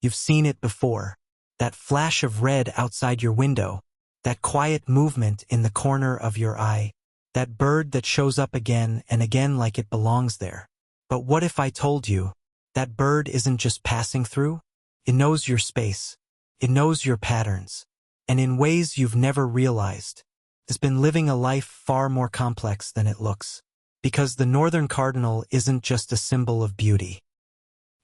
You've seen it before. That flash of red outside your window, that quiet movement in the corner of your eye, that bird that shows up again and again like it belongs there. But what if I told you that bird isn't just passing through? It knows your space. It knows your patterns. And in ways you've never realized, it's been living a life far more complex than it looks. Because the Northern Cardinal isn't just a symbol of beauty.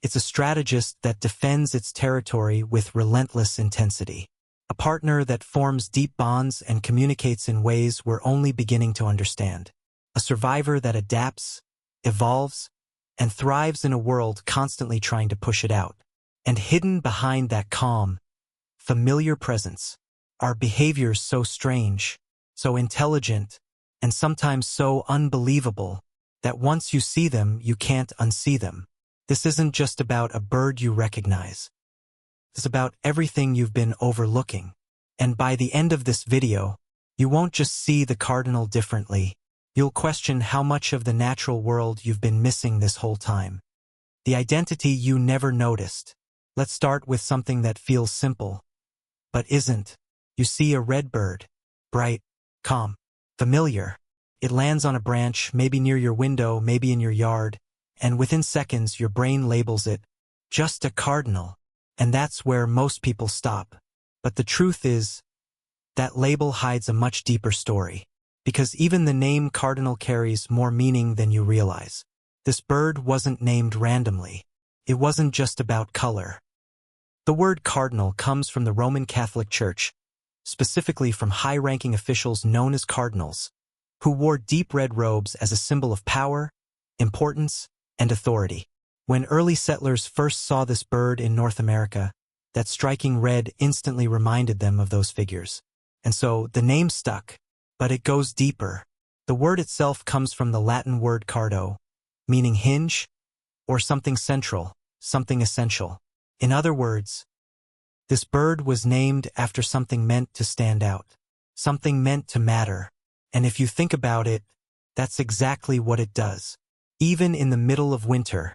It's a strategist that defends its territory with relentless intensity. A partner that forms deep bonds and communicates in ways we're only beginning to understand. A survivor that adapts, evolves, and thrives in a world constantly trying to push it out. And hidden behind that calm, familiar presence are behaviors so strange, so intelligent, and sometimes so unbelievable that once you see them, you can't unsee them. This isn't just about a bird you recognize. It's about everything you've been overlooking. And by the end of this video, you won't just see the cardinal differently. You'll question how much of the natural world you've been missing this whole time. The identity you never noticed. Let's start with something that feels simple, but isn't. You see a red bird. Bright, calm, familiar. It lands on a branch, maybe near your window, maybe in your yard, and within seconds your brain labels it just a cardinal. And that's where most people stop. But the truth is, that label hides a much deeper story. Because even the name cardinal carries more meaning than you realize. This bird wasn't named randomly. It wasn't just about color. The word cardinal comes from the Roman Catholic Church, specifically from high-ranking officials known as cardinals, who wore deep red robes as a symbol of power, importance, and authority. When early settlers first saw this bird in North America, that striking red instantly reminded them of those figures. And so the name stuck, but it goes deeper. The word itself comes from the Latin word cardo, meaning hinge, or something central, something essential. In other words, this bird was named after something meant to stand out, something meant to matter. And if you think about it, that's exactly what it does. Even in the middle of winter,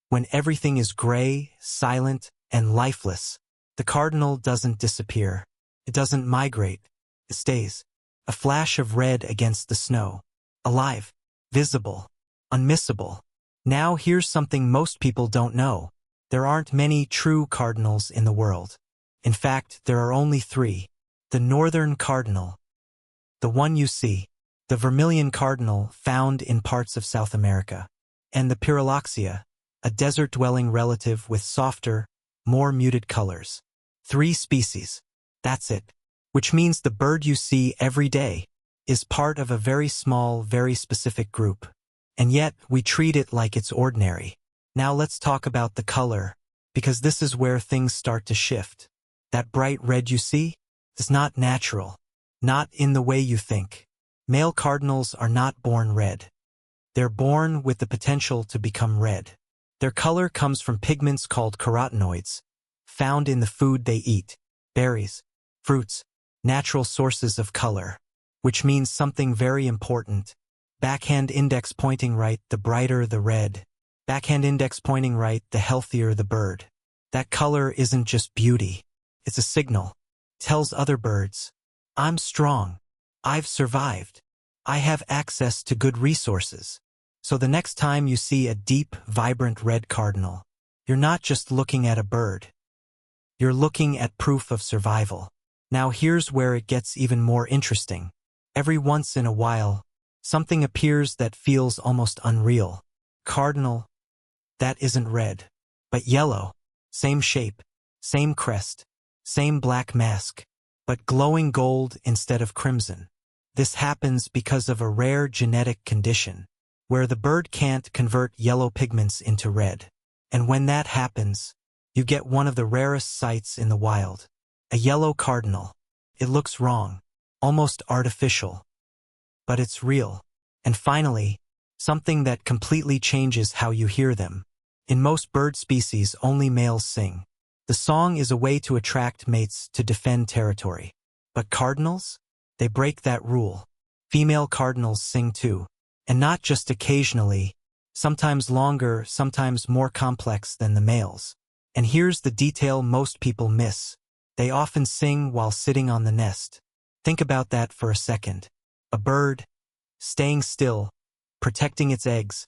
when everything is gray, silent, and lifeless, the cardinal doesn't disappear. It doesn't migrate. It stays. A flash of red against the snow. Alive. Visible. Unmissable. Now here's something most people don't know. There aren't many true cardinals in the world. In fact, there are only 3. The Northern Cardinal. The one you see. The vermilion cardinal found in parts of South America. And the Pyrrholoxia, a desert-dwelling relative with softer, more muted colors. 3 species. That's it. Which means the bird you see every day is part of a very small, very specific group. And yet, we treat it like it's ordinary. Now let's talk about the color, because this is where things start to shift. That bright red you see is not natural. Not in the way you think. Male cardinals are not born red. They're born with the potential to become red. Their color comes from pigments called carotenoids, found in the food they eat, berries, fruits, natural sources of color, which means something very important. Backhand index pointing right, the brighter the red. Backhand index pointing right, the healthier the bird. That color isn't just beauty. It's a signal. It tells other birds, I'm strong. I've survived. I have access to good resources. So the next time you see a deep, vibrant red cardinal, you're not just looking at a bird. You're looking at proof of survival. Now here's where it gets even more interesting. Every once in a while, something appears that feels almost unreal. Cardinal, that isn't red, but yellow. Same shape, same crest, same black mask, but glowing gold instead of crimson. This happens because of a rare genetic condition, where the bird can't convert yellow pigments into red. And when that happens, you get one of the rarest sights in the wild. A yellow cardinal. It looks wrong, almost artificial. But it's real. And finally, something that completely changes how you hear them. In most bird species, only males sing. The song is a way to attract mates to defend territory. But cardinals? They break that rule. Female cardinals sing too. And not just occasionally, sometimes longer, sometimes more complex than the males. And here's the detail most people miss. They often sing while sitting on the nest. Think about that for a second. A bird, staying still, protecting its eggs,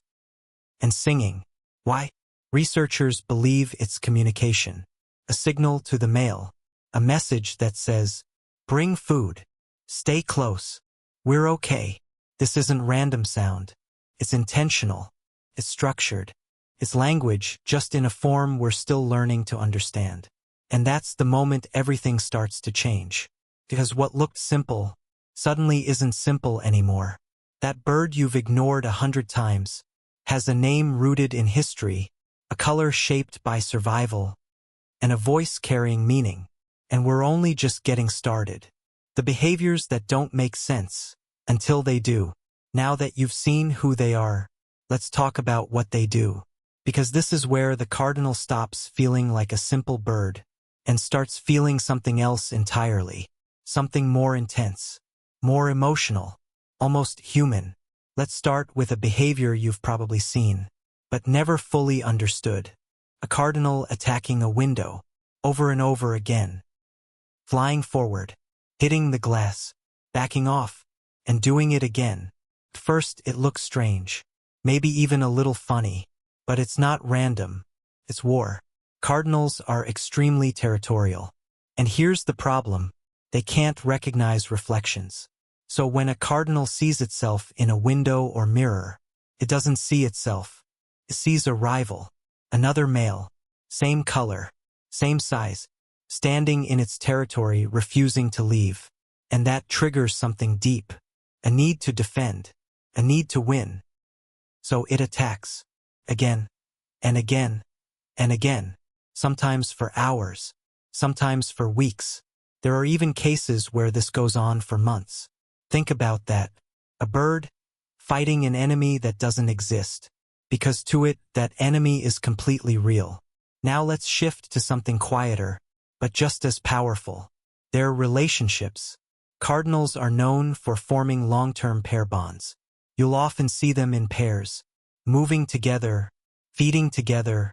and singing. Why? Researchers believe it's communication. A signal to the male. A message that says, bring food. Stay close. We're okay. This isn't random sound. It's intentional. It's structured. It's language, just in a form we're still learning to understand. And that's the moment everything starts to change. Because what looked simple suddenly isn't simple anymore. That bird you've ignored 100 times has a name rooted in history, a color shaped by survival, and a voice carrying meaning. And we're only just getting started. The behaviors that don't make sense until they do. Now that you've seen who they are, let's talk about what they do. Because this is where the cardinal stops feeling like a simple bird and starts feeling something else entirely. Something more intense, more emotional, almost human. Let's start with a behavior you've probably seen, but never fully understood. A cardinal attacking a window, over and over again. Flying forward, hitting the glass, backing off, and doing it again. At first it looks strange, maybe even a little funny, but it's not random. It's war. Cardinals are extremely territorial. And here's the problem. They can't recognize reflections. So when a cardinal sees itself in a window or mirror, it doesn't see itself. It sees a rival, another male, same color, same size, standing in its territory, refusing to leave. And that triggers something deep, a need to defend, a need to win. So it attacks, again, and again, and again, sometimes for hours, sometimes for weeks. There are even cases where this goes on for months. Think about that. A bird fighting an enemy that doesn't exist, because to it, that enemy is completely real. Now let's shift to something quieter, but just as powerful. Their relationships. Cardinals are known for forming long-term pair bonds. You'll often see them in pairs, moving together, feeding together,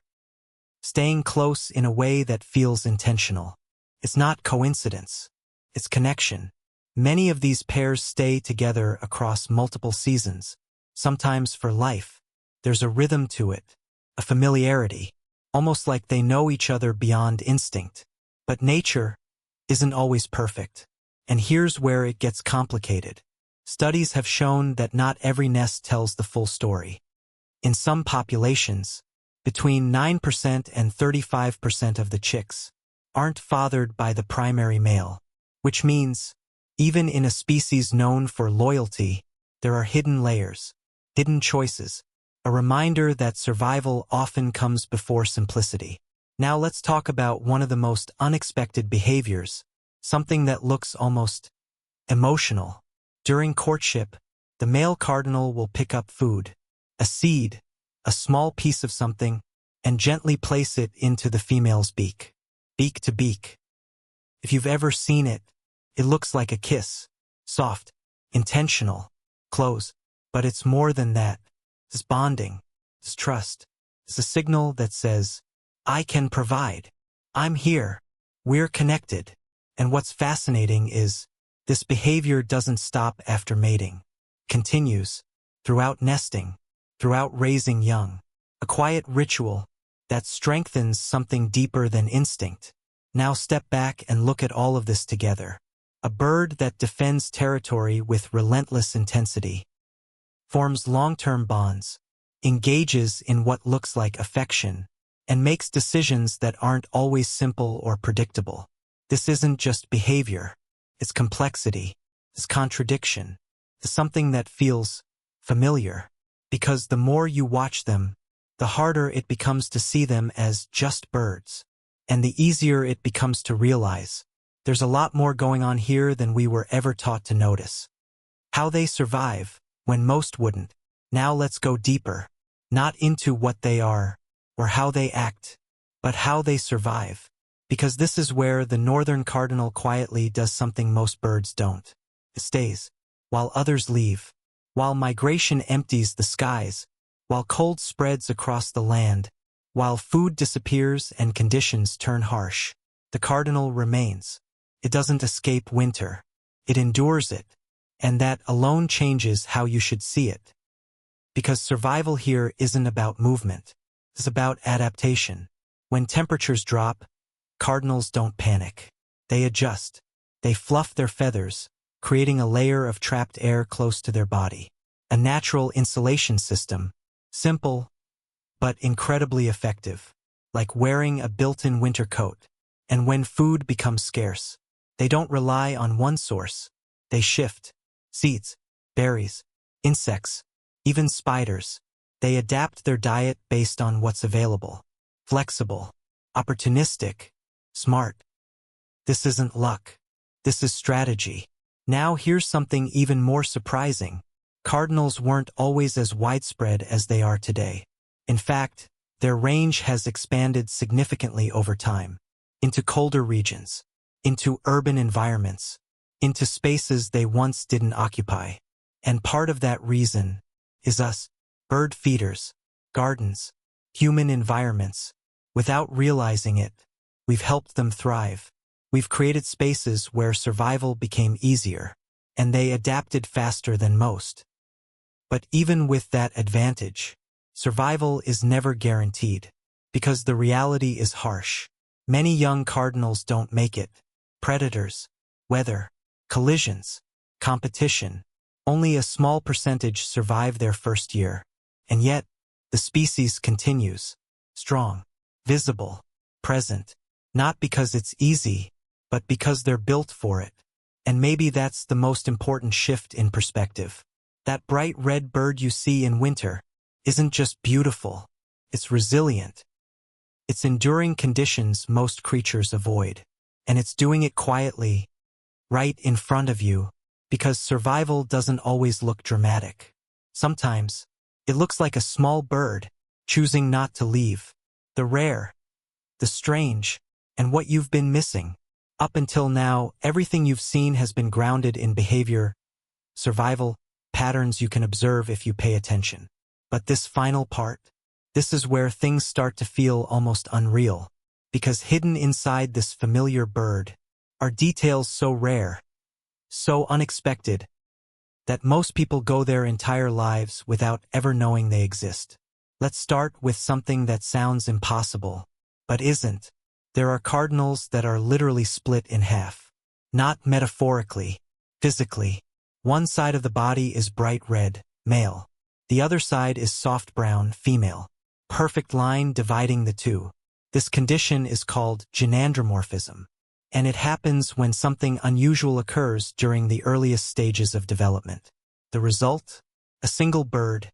staying close in a way that feels intentional. It's not coincidence. It's connection. Many of these pairs stay together across multiple seasons, sometimes for life. There's a rhythm to it, a familiarity, almost like they know each other beyond instinct. But nature isn't always perfect. And here's where it gets complicated. Studies have shown that not every nest tells the full story. In some populations, between 9% and 35% of the chicks aren't fathered by the primary male, which means, even in a species known for loyalty, there are hidden layers, hidden choices, a reminder that survival often comes before simplicity. Now let's talk about one of the most unexpected behaviors, something that looks almost emotional. During courtship, the male cardinal will pick up food, a seed, a small piece of something, and gently place it into the female's beak. Beak to beak. If you've ever seen it, it looks like a kiss. Soft, intentional, close. But it's more than that. It's bonding. It's trust. It's a signal that says, I can provide. I'm here. We're connected. And what's fascinating is, this behavior doesn't stop after mating. Continues, throughout nesting, throughout raising young. A quiet ritual that strengthens something deeper than instinct. Now step back and look at all of this together. A bird that defends territory with relentless intensity, forms long-term bonds, engages in what looks like affection, and makes decisions that aren't always simple or predictable. This isn't just behavior. It's complexity. It's contradiction. It's something that feels familiar. Because the more you watch them, the harder it becomes to see them as just birds. And the easier it becomes to realize there's a lot more going on here than we were ever taught to notice. How they survive when most wouldn't. Now let's go deeper. Not into what they are or how they act, but how they survive. Because this is where the northern cardinal quietly does something most birds don't. It stays, while others leave. While migration empties the skies, while cold spreads across the land, While food disappears and conditions turn harsh, the cardinal remains. It doesn't escape winter. It endures it. And that alone changes how you should see it. Because survival here isn't about movement. It's about adaptation. When temperatures drop, cardinals don't panic. They adjust. They fluff their feathers, creating a layer of trapped air close to their body. A natural insulation system, simple, but incredibly effective, like wearing a built-in winter coat. And when food becomes scarce, they don't rely on one source. They shift. Seeds, berries, insects, even spiders. They adapt their diet based on what's available. Flexible, opportunistic, smart. This isn't luck. This is strategy. Now here's something even more surprising. Cardinals weren't always as widespread as they are today. In fact, their range has expanded significantly over time. Into colder regions, into urban environments, into spaces they once didn't occupy. And part of that reason is us, bird feeders, gardens, human environments. Without realizing it, we've helped them thrive. We've created spaces where survival became easier, and they adapted faster than most. But even with that advantage, survival is never guaranteed, because the reality is harsh. Many young cardinals don't make it. Predators, weather, collisions, competition. Only a small percentage survive their first year. And yet, the species continues. Strong, visible, present. Not because it's easy, but because they're built for it. And maybe that's the most important shift in perspective. That bright red bird you see in winter isn't just beautiful, it's resilient. It's enduring conditions most creatures avoid. And it's doing it quietly, right in front of you, because survival doesn't always look dramatic. Sometimes, it looks like a small bird choosing not to leave. The rare, the strange, and what you've been missing. Up until now, everything you've seen has been grounded in behavior, survival, patterns you can observe if you pay attention. But this final part, this is where things start to feel almost unreal. Because hidden inside this familiar bird are details so rare, so unexpected, that most people go their entire lives without ever knowing they exist. Let's start with something that sounds impossible, but isn't. There are cardinals that are literally split in half. Not metaphorically, physically. One side of the body is bright red, male. The other side is soft brown, female. Perfect line dividing the two. This condition is called gynandromorphism, and it happens when something unusual occurs during the earliest stages of development. The result? A single bird,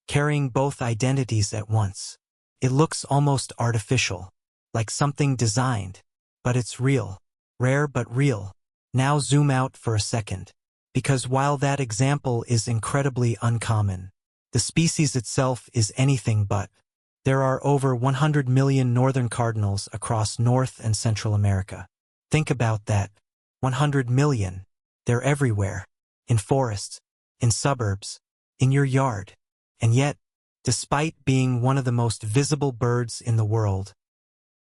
carrying both identities at once. It looks almost artificial, like something designed, but it's real. Rare but real. Now zoom out for a second, because while that example is incredibly uncommon, the species itself is anything but. There are over 100 million northern cardinals across North and Central America. Think about that. 100 million. They're everywhere. In forests, in suburbs, in your yard. And yet, despite being one of the most visible birds in the world,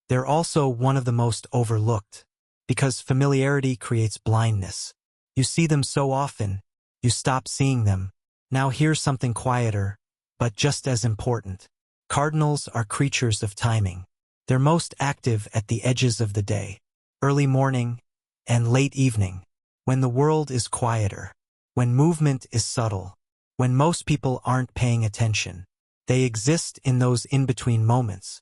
they're also one of the most overlooked. Because familiarity creates blindness. You see them so often, you stop seeing them. Now here's something quieter, but just as important. Cardinals are creatures of timing. They're most active at the edges of the day, early morning and late evening, when the world is quieter, when movement is subtle, when most people aren't paying attention. They exist in those in-between moments,